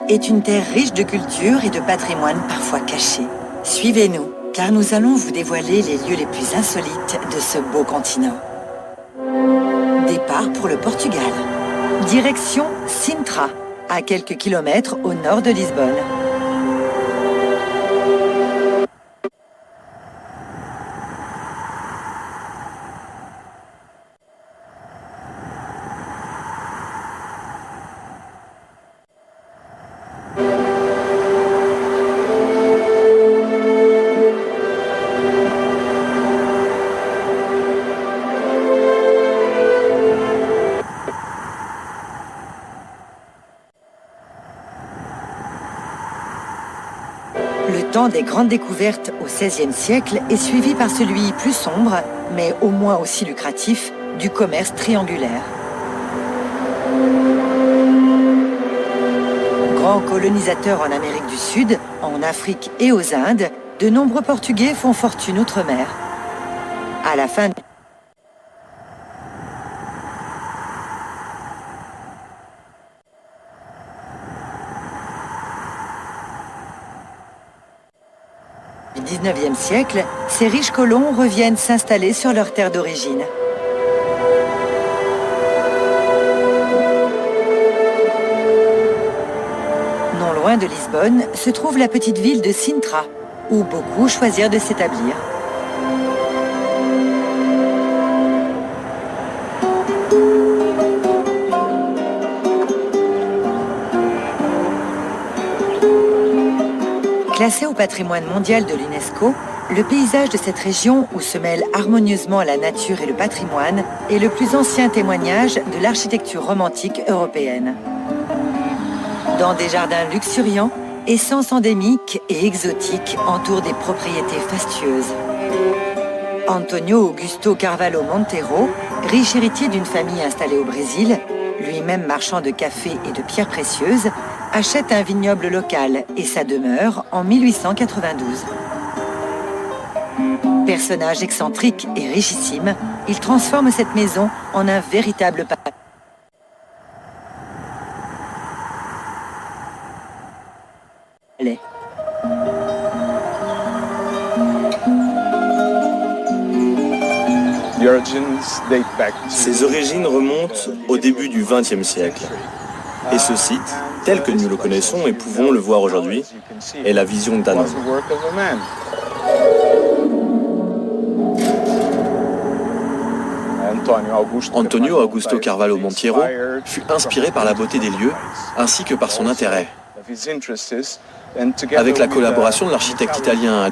est une terre riche de culture et de patrimoine parfois caché. Suivez-nous, car nous allons vous dévoiler les lieux les plus insolites de ce beau continent. Départ pour le Portugal. Direction Sintra, à quelques kilomètres au nord de Lisbonne. Le temps des grandes découvertes au XVIe siècle est suivi par celui plus sombre, mais au moins aussi lucratif, du commerce triangulaire. Grands colonisateurs en Amérique du Sud, en Afrique et aux Indes, de nombreux Portugais font fortune outre-mer. À la fin du XIXe siècle, ces riches colons reviennent s'installer sur leur terre d'origine. Non loin de Lisbonne se trouve la petite ville de Sintra, où beaucoup choisirent de s'établir. Classé au patrimoine mondial de l'UNESCO, le paysage de cette région où se mêlent harmonieusement la nature et le patrimoine est le plus ancien témoignage de l'architecture romantique européenne. Dans des jardins luxuriants, essences endémiques et exotiques entourent des propriétés fastueuses. Antonio Augusto Carvalho Monteiro, riche héritier d'une famille installée au Brésil, lui-même marchand de café et de pierres précieuses, achète un vignoble local et sa demeure en 1892. Personnage excentrique et richissime, il transforme cette maison en un véritable palais. Ses origines remontent au début du XXe siècle. Et ce site, tel que nous le connaissons et pouvons le voir aujourd'hui, est la vision d'un homme. Antonio Augusto Carvalho Monteiro fut inspiré par la beauté des lieux ainsi que par son intérêt. Avec la collaboration de l'architecte italien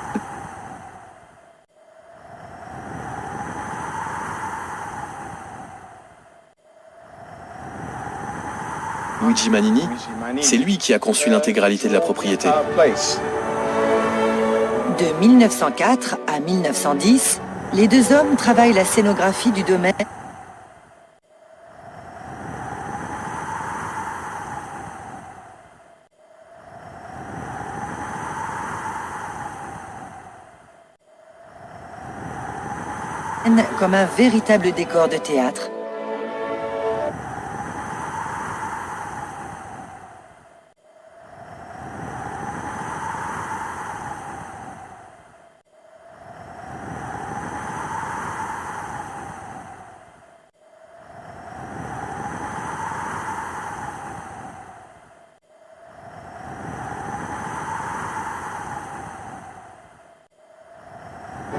Luigi Manini, c'est lui qui a conçu l'intégralité de la propriété. De 1904 à 1910, les deux hommes travaillent la scénographie du domaine comme un véritable décor de théâtre.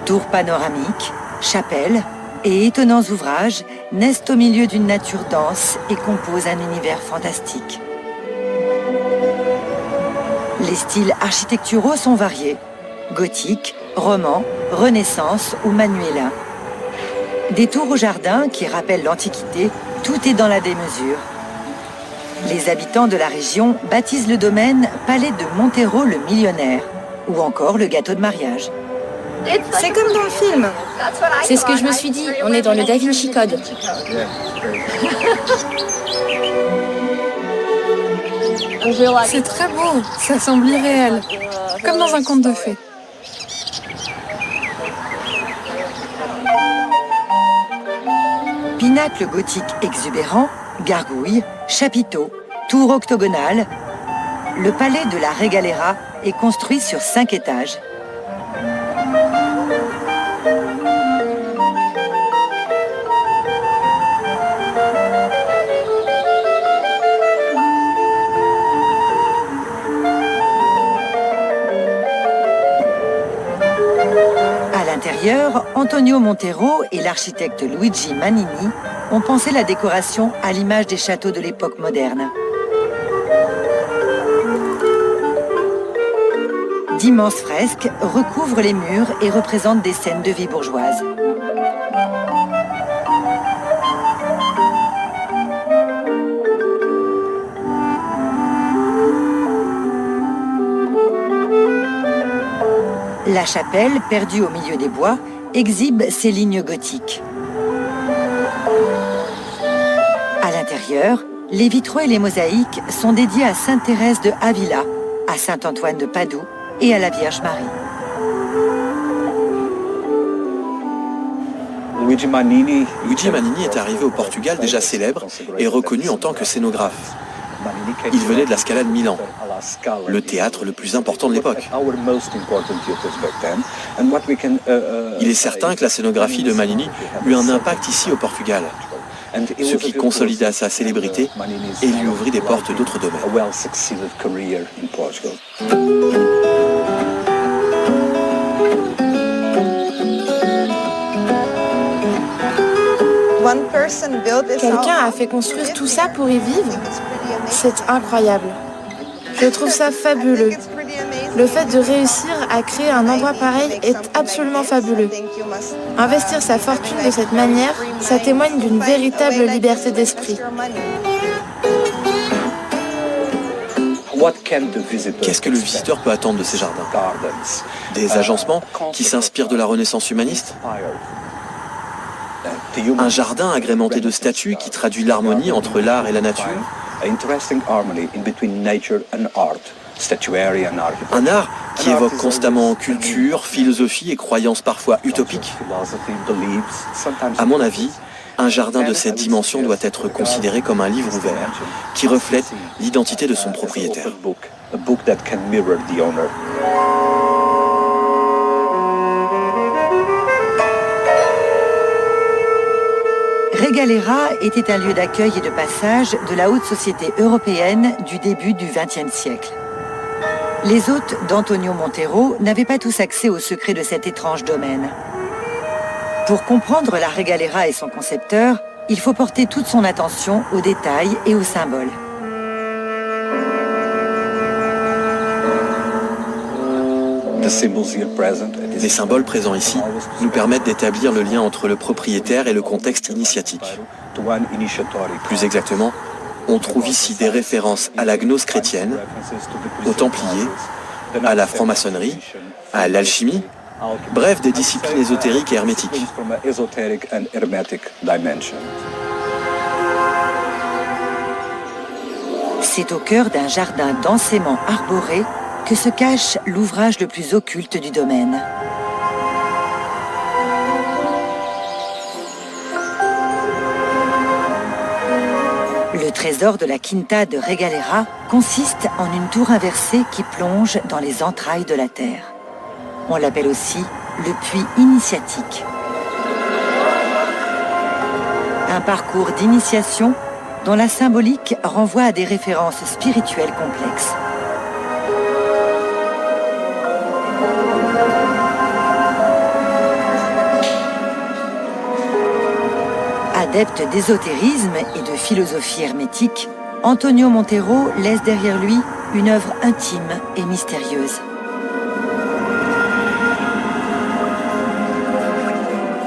Tours panoramiques, chapelles et étonnants ouvrages naissent au milieu d'une nature dense et composent un univers fantastique. Les styles architecturaux sont variés, gothique, roman, renaissance ou manuélin. Des tours au jardin qui rappellent l'Antiquité, tout est dans la démesure. Les habitants de la région baptisent le domaine Palais de Monteiro le Millionnaire, ou encore le gâteau de mariage. C'est comme dans le film. C'est ce que je me suis dit, on est dans le Da Vinci Code. C'est très beau, ça semble irréel, comme dans un conte de fées. Pinacle gothique exubérant, gargouilles, chapiteaux, tours octogonales, le palais de la Regalera est construit sur 5 étages. À l'intérieur, Antonio Montero et l'architecte Luigi Manini ont pensé la décoration à l'image des châteaux de l'époque moderne. D'immenses fresques recouvrent les murs et représentent des scènes de vie bourgeoise. La chapelle, perdue au milieu des bois, exhibe ses lignes gothiques. À l'intérieur, les vitraux et les mosaïques sont dédiés à Sainte Thérèse de Avila, à Saint Antoine de Padoue et à la Vierge Marie. Luigi Manini est arrivé au Portugal déjà célèbre et reconnu en tant que scénographe. Il venait de la Scala de Milan, le théâtre le plus important de l'époque. Il est certain que la scénographie de Manini eut un impact ici au Portugal, ce qui consolida sa célébrité et lui ouvrit des portes d'autres domaines. Quelqu'un a fait construire tout ça pour y vivre? C'est incroyable. Je trouve ça fabuleux. Le fait de réussir à créer un endroit pareil est absolument fabuleux. Investir sa fortune de cette manière, ça témoigne d'une véritable liberté d'esprit. Qu'est-ce que le visiteur peut attendre de ces jardins? Des agencements qui s'inspirent de la Renaissance humaniste? Un jardin agrémenté de statues qui traduit l'harmonie entre l'art et la nature? Un art qui évoque constamment culture, philosophie et croyances parfois utopiques? À mon avis, un jardin de cette dimension doit être considéré comme un livre ouvert qui reflète l'identité de son propriétaire. Regalera était un lieu d'accueil et de passage de la haute société européenne du début du XXe siècle. Les hôtes d'Antonio Montero n'avaient pas tous accès aux secrets de cet étrange domaine. Pour comprendre la Regalera et son concepteur, il faut porter toute son attention aux détails et aux symboles. Les symboles présents ici nous permettent d'établir le lien entre le propriétaire et le contexte initiatique. Plus exactement, on trouve ici des références à la gnose chrétienne, aux Templiers, à la franc-maçonnerie, à l'alchimie, bref, des disciplines ésotériques et hermétiques. C'est au cœur d'un jardin densément arboré que se cache l'ouvrage le plus occulte du domaine. Le trésor de la Quinta de Regalera consiste en une tour inversée qui plonge dans les entrailles de la terre. On l'appelle aussi le puits initiatique. Un parcours d'initiation dont la symbolique renvoie à des références spirituelles complexes. Adepte d'ésotérisme et de philosophie hermétique, Antonio Montero laisse derrière lui une œuvre intime et mystérieuse.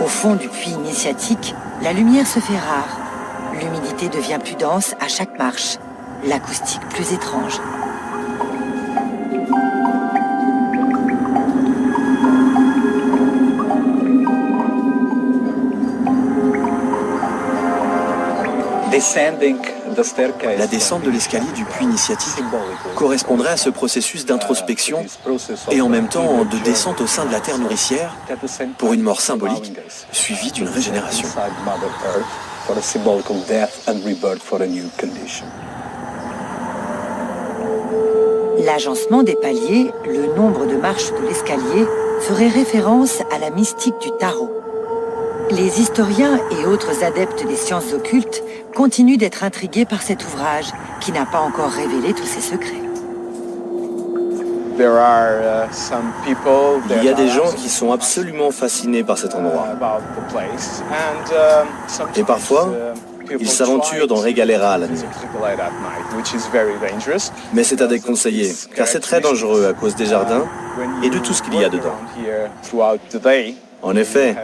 Au fond du puits initiatique, la lumière se fait rare. L'humidité devient plus dense à chaque marche, l'acoustique plus étrange. La descente de l'escalier du puits initiatique correspondrait à ce processus d'introspection et en même temps de descente au sein de la terre nourricière pour une mort symbolique suivie d'une régénération. L'agencement des paliers, le nombre de marches de l'escalier, ferait référence à la mystique du tarot. Les historiens et autres adeptes des sciences occultes continuent d'être intrigués par cet ouvrage qui n'a pas encore révélé tous ses secrets. Il y a des gens qui sont absolument fascinés par cet endroit. Et parfois, ils s'aventurent dans Regalera à la nuit. Mais c'est à déconseiller, car c'est très dangereux à cause des jardins et de tout ce qu'il y a dedans. En effet,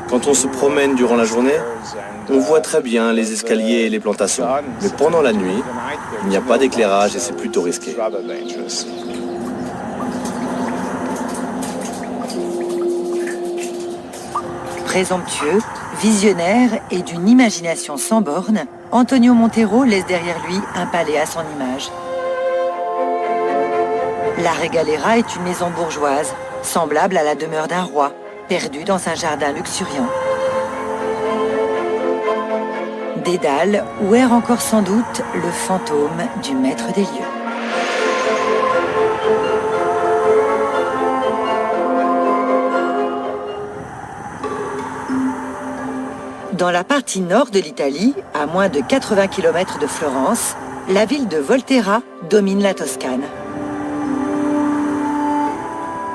quand on se promène durant la journée, on voit très bien les escaliers et les plantations. Mais pendant la nuit, il n'y a pas d'éclairage et c'est plutôt risqué. Présomptueux, visionnaire et d'une imagination sans borne, Antonio Montero laisse derrière lui un palais à son image. La Regalera est une maison bourgeoise, semblable à la demeure d'un roi, perdue dans un jardin luxuriant. Dédale où erre encore sans doute le fantôme du maître des lieux. Dans la partie nord de l'Italie, à moins de 80 km de Florence, la ville de Volterra domine la Toscane.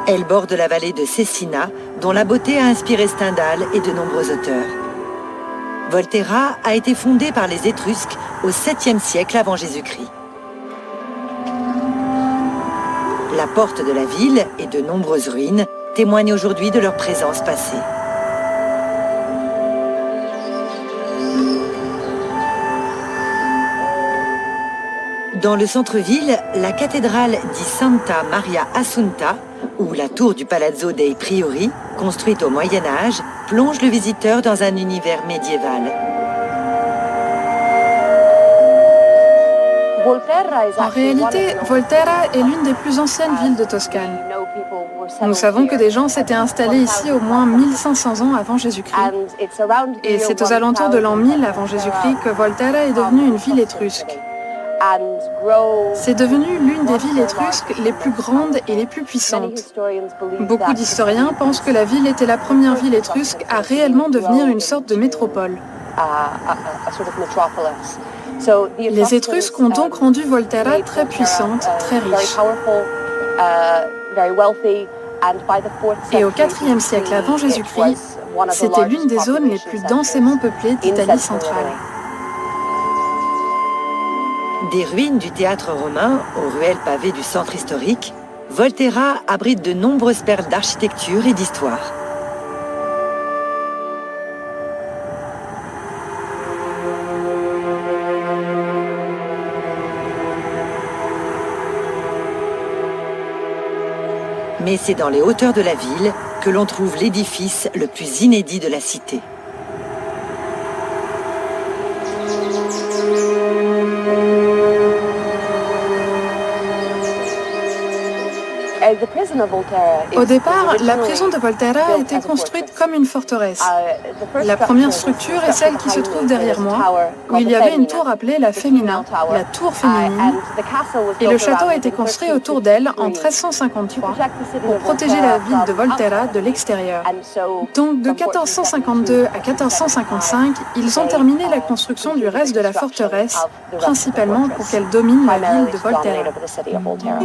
Elle borde la vallée de Cesena, dont la beauté a inspiré Stendhal et de nombreux auteurs. Volterra a été fondée par les Étrusques au 7e siècle avant Jésus-Christ. La porte de la ville et de nombreuses ruines témoignent aujourd'hui de leur présence passée. Dans le centre-ville, la cathédrale di Santa Maria Assunta, ou la tour du Palazzo dei Priori, construite au Moyen-Âge, plonge le visiteur dans un univers médiéval. En réalité, Volterra est l'une des plus anciennes villes de Toscane. Nous savons que des gens s'étaient installés ici au moins 1500 ans avant Jésus-Christ. Et c'est aux alentours de l'an 1000 avant Jésus-Christ que Volterra est devenue une ville étrusque. C'est devenu l'une des villes étrusques les plus grandes et les plus puissantes. Beaucoup d'historiens pensent que la ville était la première ville étrusque à réellement devenir une sorte de métropole. Les Étrusques ont donc rendu Volterra très puissante, très riche. Et au IVe siècle avant Jésus-Christ, c'était l'une des zones les plus densément peuplées d'Italie centrale. Des ruines du théâtre romain aux ruelles pavées du centre historique, Volterra abrite de nombreuses perles d'architecture et d'histoire. Mais c'est dans les hauteurs de la ville que l'on trouve l'édifice le plus inédit de la cité. Au départ, la prison de Volterra a été construite comme une forteresse. La première structure est celle qui se trouve derrière moi, où il y avait une tour appelée la Femina, la tour féminine, et le château a été construit autour d'elle en 1353 pour protéger la ville de Volterra de l'extérieur. Donc de 1452 à 1455, ils ont terminé la construction du reste de la forteresse, principalement pour qu'elle domine la ville de Volterra.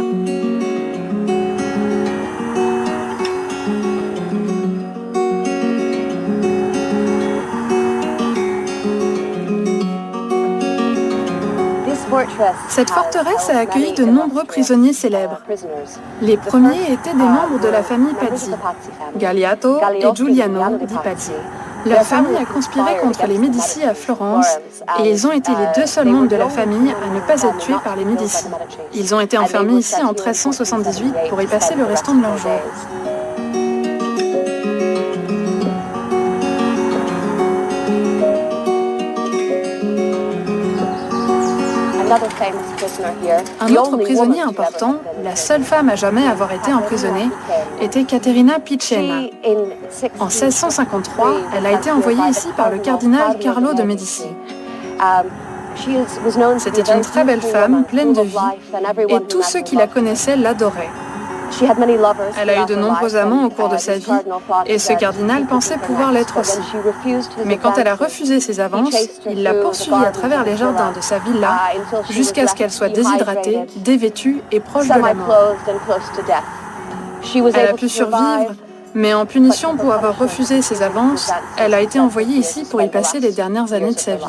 Cette forteresse a accueilli de nombreux prisonniers célèbres. Les premiers étaient des membres de la famille Pazzi, Galeotto et Giuliano di Pazzi. Leur famille a conspiré contre les Médicis à Florence et ils ont été les deux seuls membres de la famille à ne pas être tués par les Médicis. Ils ont été enfermés ici en 1378 pour y passer le restant de leur jours. Un autre prisonnier important, la seule femme à jamais avoir été emprisonnée, était Caterina Picenna. En 1653, elle a été envoyée ici par le cardinal Carlo de Médicis. C'était une très belle femme, pleine de vie, et tous ceux qui la connaissaient l'adoraient. Elle a eu de nombreux amants au cours de sa vie, et ce cardinal pensait pouvoir l'être aussi. Mais quand elle a refusé ses avances, il l'a poursuivie à travers les jardins de sa villa jusqu'à ce qu'elle soit déshydratée, dévêtue et proche de la mort. Elle a pu survivre, mais en punition pour avoir refusé ses avances, elle a été envoyée ici pour y passer les dernières années de sa vie.